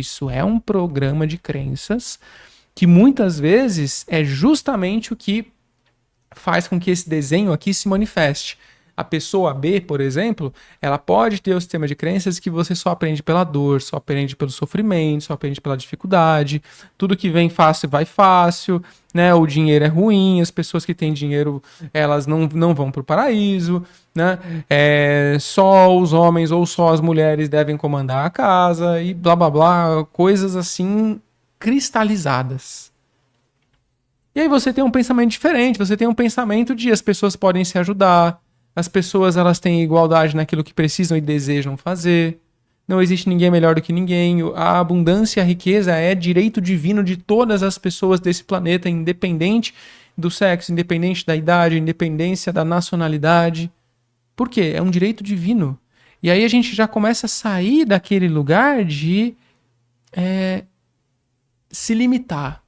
Isso é um programa de crenças que muitas vezes é justamente o que faz com que esse desenho aqui se manifeste. A pessoa B, por exemplo, ela pode ter o sistema de crenças que você só aprende pela dor, só aprende pelo sofrimento, só aprende pela dificuldade, tudo que vem fácil vai fácil, né? O dinheiro é ruim, as pessoas que têm dinheiro, elas não vão para o paraíso, né? Só os homens ou só as mulheres devem comandar a casa e blá blá blá, coisas assim cristalizadas. E aí você tem um pensamento diferente, você tem um pensamento de as pessoas podem se ajudar, as pessoas elas têm igualdade naquilo que precisam e desejam fazer, não existe ninguém melhor do que ninguém, a abundância e a riqueza é direito divino de todas as pessoas desse planeta, independente do sexo, independente da idade, independência da nacionalidade. Por quê? É um direito divino. E aí a gente já começa a sair daquele lugar de se limitar.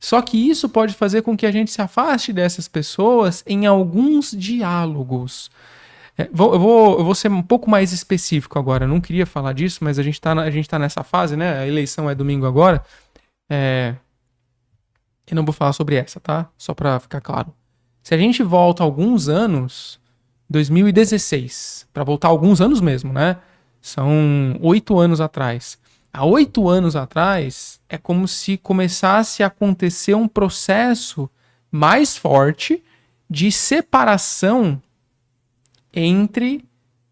Só que isso pode fazer com que a gente se afaste dessas pessoas em alguns diálogos. Eu vou ser um pouco mais específico agora. Eu não queria falar disso, mas a gente tá nessa fase, né? A eleição é domingo agora. Eu não vou falar sobre essa, tá? Só pra ficar claro. Se a gente volta alguns anos, 2016, pra voltar alguns anos mesmo, né? São 8 anos atrás. Há 8 anos atrás, é como se começasse a acontecer um processo mais forte de separação entre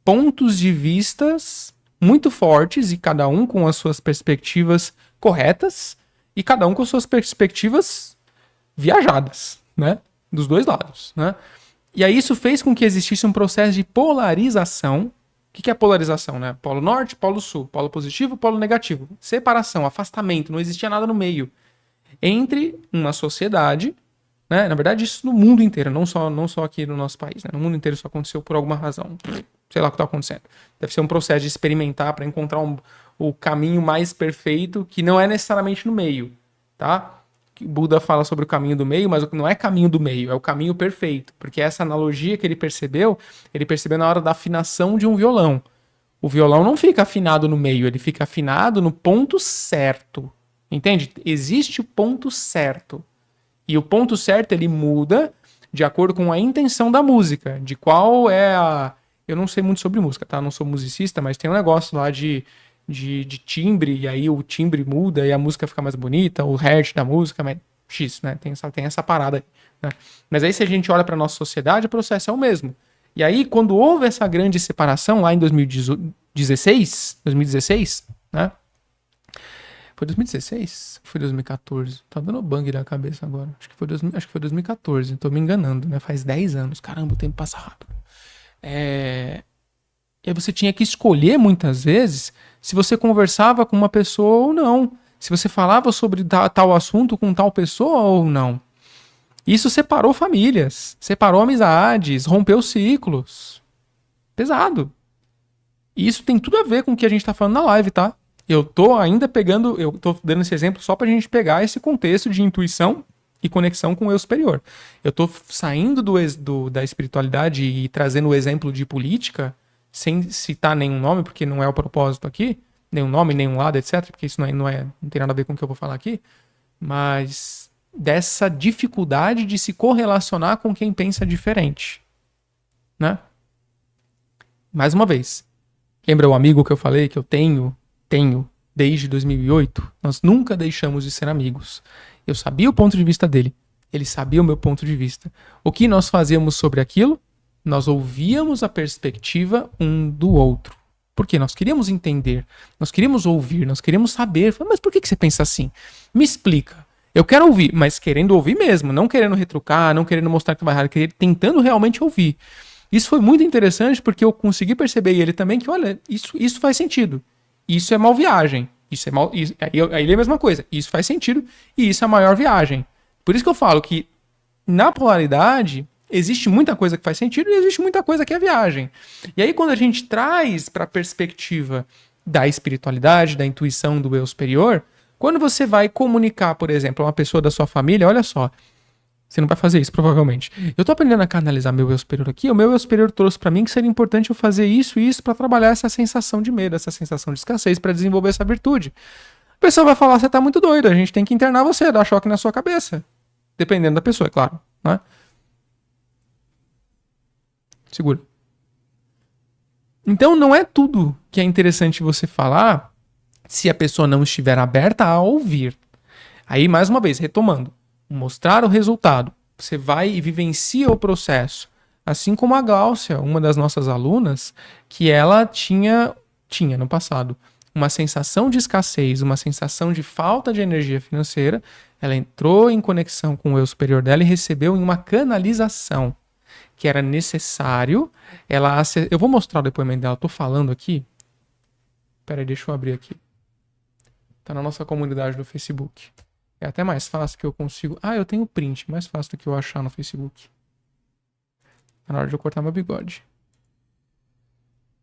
pontos de vistas muito fortes e cada um com as suas perspectivas corretas e cada um com as suas perspectivas viajadas, né? Dos dois lados, né? E aí isso fez com que existisse um processo de polarização. O que é polarização, né? Polo norte, polo sul, polo positivo, polo negativo. Separação, afastamento, não existia nada no meio. Entre uma sociedade, né? Na verdade, isso no mundo inteiro, não só aqui no nosso país, né? No mundo inteiro isso aconteceu por alguma razão. Sei lá o que está acontecendo. Deve ser um processo de experimentar para encontrar o caminho mais perfeito, que não é necessariamente no meio, tá? Buda fala sobre o caminho do meio, mas não é caminho do meio, é o caminho perfeito. Porque essa analogia que ele percebeu na hora da afinação de um violão. O violão não fica afinado no meio, ele fica afinado no ponto certo. Entende? Existe o ponto certo. E o ponto certo ele muda de acordo com a intenção da música, de qual é a... Eu não sei muito sobre música, tá? Eu não sou musicista, mas tem um negócio lá de timbre, e aí o timbre muda e a música fica mais bonita, o hertz da música, mas X, né? Tem essa parada aí, né? Mas aí se a gente olha para nossa sociedade, o processo é o mesmo. E aí, quando houve essa grande separação lá em 2016, né? Foi 2016? Foi 2014? Tá dando bang na cabeça agora. Acho que foi 2014, tô me enganando, né? Faz 10 anos. Caramba, o tempo passa rápido. E aí você tinha que escolher muitas vezes se você conversava com uma pessoa ou não. Se você falava sobre tal assunto com tal pessoa ou não. Isso separou famílias, separou amizades, rompeu ciclos. Pesado. E isso tem tudo a ver com o que a gente tá falando na live, tá? Eu tô dando esse exemplo só pra gente pegar esse contexto de intuição e conexão com o eu superior. Eu tô saindo da espiritualidade e trazendo o exemplo de política, sem citar nenhum nome, porque não é o propósito aqui, nenhum nome, nenhum lado, etc, porque isso não tem nada a ver com o que eu vou falar aqui, mas dessa dificuldade de se correlacionar com quem pensa diferente, né? Mais uma vez, lembra o amigo que eu falei que eu tenho desde 2008? Nós nunca deixamos de ser amigos. Eu sabia o ponto de vista dele, ele sabia o meu ponto de vista. O que nós fazíamos sobre aquilo? Nós ouvíamos a perspectiva um do outro. Porque nós queríamos entender, nós queríamos ouvir, nós queríamos saber. Mas por que você pensa assim? Me explica. Eu quero ouvir, mas querendo ouvir mesmo, não querendo retrucar, não querendo mostrar que vai errado, tentando realmente ouvir. Isso foi muito interessante porque eu consegui perceber, e ele também, que olha, isso faz sentido. Isso é mal viagem. Aí é a mesma coisa. Isso faz sentido e isso é a maior viagem. Por isso que eu falo que na polaridade existe muita coisa que faz sentido e existe muita coisa que é viagem. E aí quando a gente traz para a perspectiva da espiritualidade, da intuição do eu superior, quando você vai comunicar, por exemplo, a uma pessoa da sua família, olha só, você não vai fazer isso, provavelmente. Eu tô aprendendo a canalizar meu eu superior aqui. O meu eu superior trouxe para mim que seria importante eu fazer isso e isso para trabalhar essa sensação de medo, essa sensação de escassez, para desenvolver essa virtude. A pessoa vai falar, você tá muito doido, a gente tem que internar você, dar choque na sua cabeça. Dependendo da pessoa, é claro. Né? Segura. Então não é tudo que é interessante você falar se a pessoa não estiver aberta a ouvir. Aí, mais uma vez, retomando. Mostrar o resultado. Você vai e vivencia o processo. Assim como a Gláucia, uma das nossas alunas, que ela tinha no passado uma sensação de escassez, uma sensação de falta de energia financeira. Ela entrou em conexão com o eu superior dela e recebeu em uma canalização que era necessário. Eu vou mostrar o depoimento dela. Estou falando aqui. Peraí, deixa eu abrir aqui. Tá na nossa comunidade do Facebook. É até mais fácil que eu consigo... eu tenho print. Mais fácil do que eu achar no Facebook. Tá na hora de eu cortar meu bigode.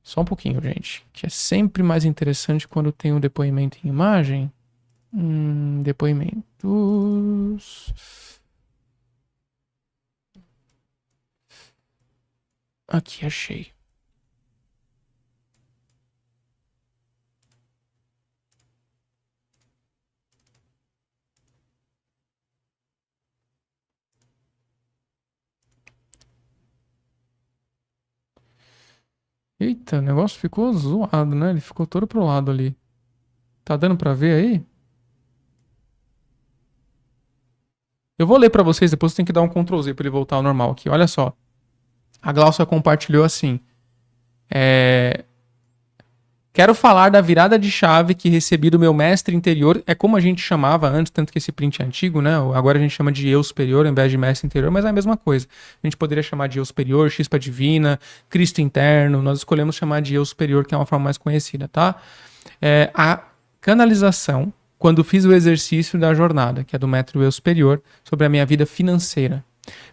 Só um pouquinho, gente. Que é sempre mais interessante quando tem um depoimento em imagem. Depoimentos... Aqui, achei. Eita, o negócio ficou zoado, né? Ele ficou todo pro lado ali. Tá dando pra ver aí? Eu vou ler pra vocês, depois você tem que dar um Ctrl Z pra ele voltar ao normal aqui. Olha só. A Glaucia compartilhou assim. Quero falar da virada de chave que recebi do meu mestre interior. É como a gente chamava antes, tanto que esse print é antigo, né? Agora a gente chama de eu superior ao invés de mestre interior, mas é a mesma coisa. A gente poderia chamar de eu superior, chispa divina, Cristo interno. Nós escolhemos chamar de eu superior, que é uma forma mais conhecida, tá? A canalização, quando fiz o exercício da jornada, que é do método eu superior, sobre a minha vida financeira.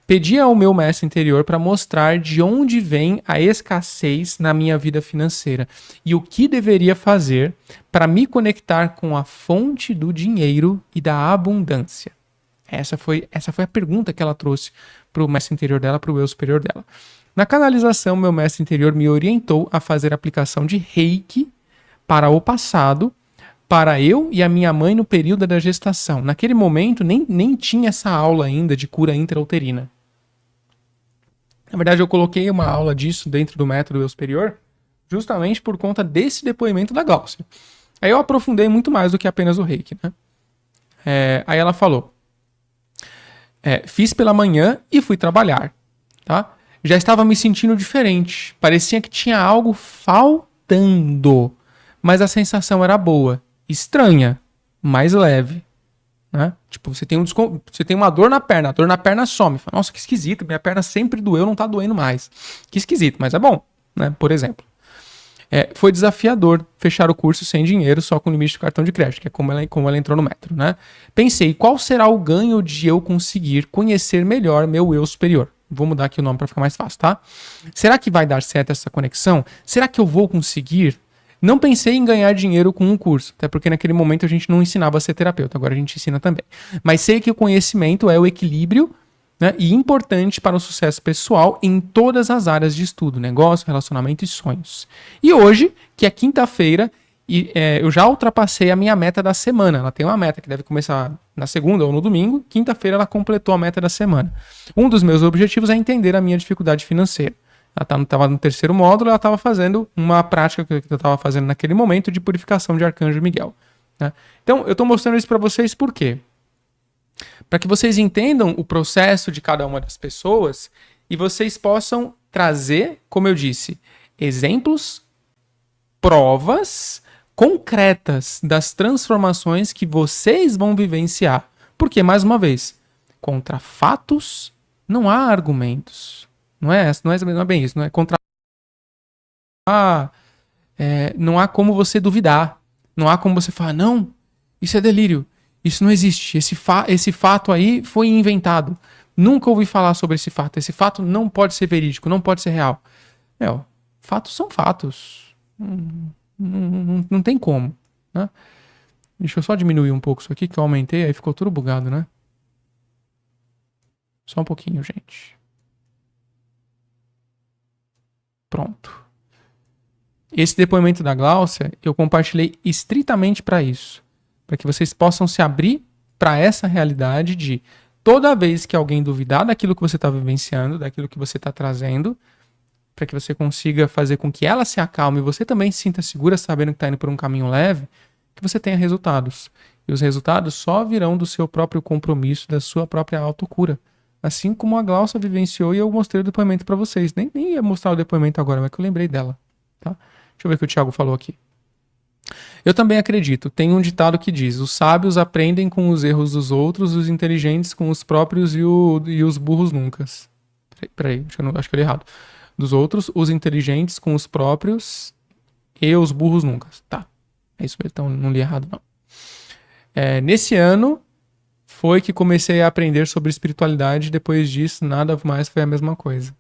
Pedi ao meu mestre interior para mostrar de onde vem a escassez na minha vida financeira e o que deveria fazer para me conectar com a fonte do dinheiro e da abundância. Essa foi a pergunta que ela trouxe para o mestre interior dela, para o eu superior dela. Na canalização, meu mestre interior me orientou a fazer a aplicação de Reiki para o passado, para eu e a minha mãe no período da gestação. Naquele momento, nem tinha essa aula ainda de cura intrauterina. Na verdade, eu coloquei uma aula disso dentro do método eu superior, justamente por conta desse depoimento da Gláucia. Aí eu aprofundei muito mais do que apenas o reiki, né? Aí ela falou, fiz pela manhã e fui trabalhar, tá? Já estava me sentindo diferente, parecia que tinha algo faltando, mas a sensação era boa, estranha, mais leve. Né? Tipo, você tem uma dor na perna, a dor na perna some. Fala, nossa, que esquisito, minha perna sempre doeu, não tá doendo mais. Que esquisito, mas é bom, né? Por exemplo. Foi desafiador fechar o curso sem dinheiro, só com limite de cartão de crédito, que é como ela entrou no método, né? Pensei, qual será o ganho de eu conseguir conhecer melhor meu eu superior? Vou mudar aqui o nome para ficar mais fácil, tá? Será que vai dar certo essa conexão? Será que eu vou conseguir? Não pensei em ganhar dinheiro com um curso, até porque naquele momento a gente não ensinava a ser terapeuta, agora a gente ensina também. Mas sei que o conhecimento é o equilíbrio, né, e importante para o sucesso pessoal em todas as áreas de estudo, negócio, relacionamento e sonhos. E hoje, que é quinta-feira, eu já ultrapassei a minha meta da semana. Ela tem uma meta que deve começar na segunda ou no domingo. Quinta-feira ela completou a meta da semana. Um dos meus objetivos é entender a minha dificuldade financeira. Ela estava no terceiro módulo, ela estava fazendo uma prática que eu estava fazendo naquele momento de purificação de Arcanjo Miguel. Né? Então, eu estou mostrando isso para vocês por quê? Para que vocês entendam o processo de cada uma das pessoas e vocês possam trazer, como eu disse, exemplos, provas concretas das transformações que vocês vão vivenciar. Porque, mais uma vez, contra fatos não há argumentos. Não é bem isso, não é contra. Não há como você duvidar. Não há como você falar, não, isso é delírio, isso não existe. Esse fato aí foi inventado. Nunca ouvi falar sobre esse fato. Esse fato não pode ser verídico, não pode ser real. Fatos são fatos. Não tem como. Né? Deixa eu só diminuir um pouco isso aqui, que eu aumentei, aí ficou tudo bugado, né? Só um pouquinho, gente. Pronto. Esse depoimento da Gláucia eu compartilhei estritamente para isso. para que vocês possam se abrir para essa realidade de toda vez que alguém duvidar daquilo que você está vivenciando, daquilo que você está trazendo, para que você consiga fazer com que ela se acalme e você também se sinta segura sabendo que está indo por um caminho leve, que você tenha resultados. E os resultados só virão do seu próprio compromisso, da sua própria autocura. Assim como a Glaucia vivenciou e eu mostrei o depoimento para vocês. Nem ia mostrar o depoimento agora, mas que eu lembrei dela. Tá? Deixa eu ver o que o Thiago falou aqui. Eu também acredito. Tem um ditado que diz: os sábios aprendem com os erros dos outros, os inteligentes com os próprios e os burros nunca. Peraí, acho que eu li errado. Dos outros, os inteligentes com os próprios e os burros nunca. Tá. É isso, então não li errado, não. Nesse ano foi que comecei a aprender sobre espiritualidade e depois disso nada mais foi a mesma coisa.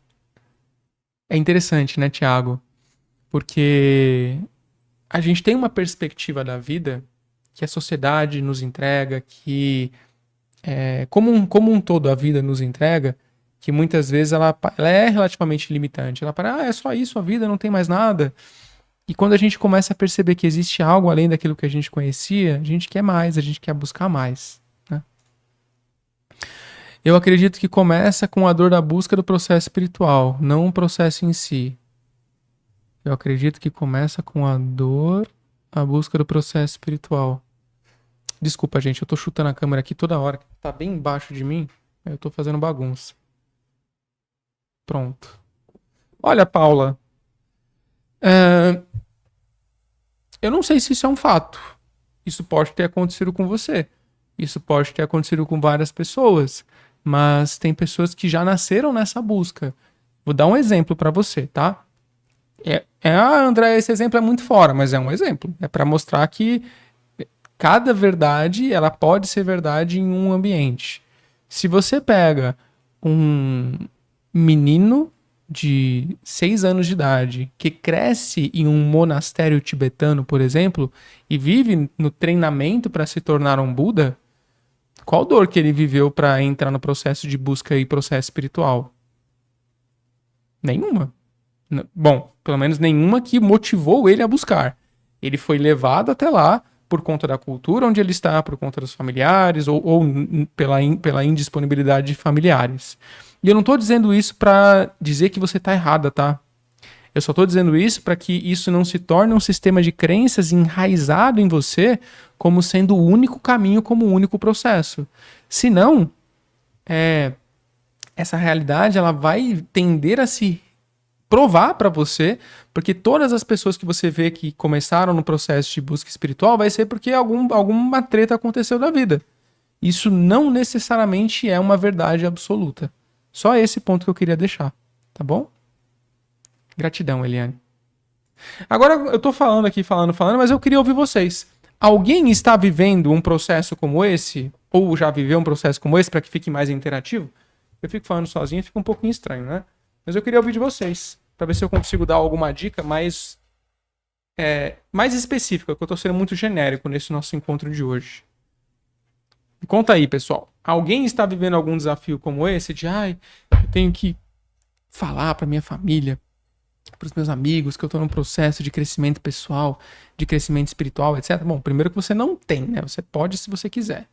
É interessante, né, Thiago? Porque a gente tem uma perspectiva da vida que a sociedade nos entrega, que como um todo a vida nos entrega, que muitas vezes ela é relativamente limitante. Ela para, é só isso a vida, não tem mais nada. E quando a gente começa a perceber que existe algo além daquilo que a gente conhecia, a gente quer mais, a gente quer buscar mais. Né? Eu acredito que começa com a dor da busca do processo espiritual, não o processo em si. Eu acredito que começa com a dor, a busca do processo espiritual. Desculpa, gente, eu tô chutando a câmera aqui toda hora. Tá bem embaixo de mim, eu tô fazendo bagunça. Pronto. Olha, Paula. Eu não sei se isso é um fato. Isso pode ter acontecido com você. Isso pode ter acontecido com várias pessoas. Mas tem pessoas que já nasceram nessa busca. Vou dar um exemplo pra você, tá? André, esse exemplo é muito fora, mas é um exemplo. É pra mostrar que cada verdade, ela pode ser verdade em um ambiente. Se você pega um menino de 6 anos de idade que cresce em um monastério tibetano, por exemplo, e vive no treinamento para se tornar um Buda, qual dor que ele viveu para entrar no processo de busca e processo espiritual? Nenhuma. Bom, pelo menos nenhuma que motivou ele a buscar. Ele foi levado até lá por conta da cultura onde ele está, por conta dos familiares ou pela indisponibilidade de familiares. E eu não tô dizendo isso pra dizer que você tá errada, tá? Eu só tô dizendo isso pra que isso não se torne um sistema de crenças enraizado em você como sendo o único caminho, como o único processo. Senão, essa realidade ela vai tender a se provar pra você, porque todas as pessoas que você vê que começaram no processo de busca espiritual vai ser porque alguma treta aconteceu da vida. Isso não necessariamente é uma verdade absoluta. Só esse ponto que eu queria deixar, tá bom? Gratidão, Eliane. Agora eu tô falando aqui, falando, mas eu queria ouvir vocês. Alguém está vivendo um processo como esse? Ou já viveu um processo como esse para que fique mais interativo? Eu fico falando sozinho, fica um pouquinho estranho, né? Mas eu queria ouvir de vocês, para ver se eu consigo dar alguma dica mais específica, que eu tô sendo muito genérico nesse nosso encontro de hoje. Me conta aí, pessoal. Alguém está vivendo algum desafio como esse de, eu tenho que falar para minha família, para os meus amigos, que eu estou num processo de crescimento pessoal, de crescimento espiritual, etc. Bom, primeiro que você não tem, né? Você pode se você quiser.